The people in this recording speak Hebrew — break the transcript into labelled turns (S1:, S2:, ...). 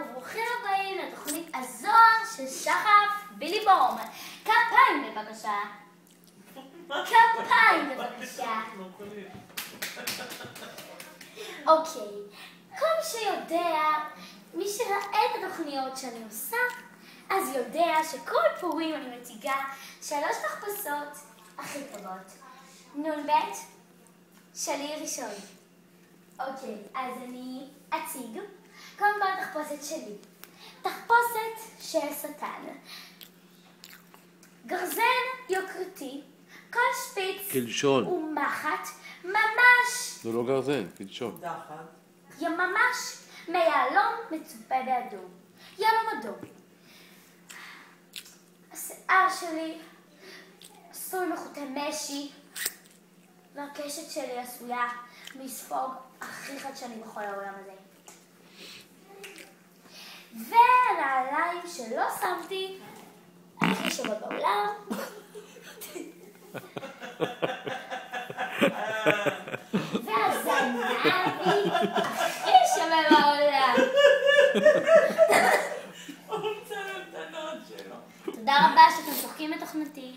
S1: וברוכים הבאים לתוכנית הזוהר של שחף ביליבום. כפיים בבקשה. כפיים בבקשה. אוקיי, כל מי שיודע, מי שראה את התוכניות שאני עושה, אז יודע שכל פורים אני מציגה 3 תחפושות הכי טובות. נ"ב, שלי ראשון. אוקיי, אז אני אציג. קודם כל התחפושת שלי. תחפושת של שטן. גרזן יוקרתי, כל שפיץ
S2: קלשון.
S1: ומחט, ממש...
S2: זה לא גרזן, קלשון.
S1: ממש מיהלום מצופה באדום. יהלום אדום. השיער שלי עשוי מחוטי משי, והקשת שלי עשויה מספוג הכי חדשני בכל העולם הזה. והנעליים שלא שמתי, הכי שווה בעולם. והזנבי הכי שווה בעולם. תודה רבה שאתם צוחקים בתוכניתי.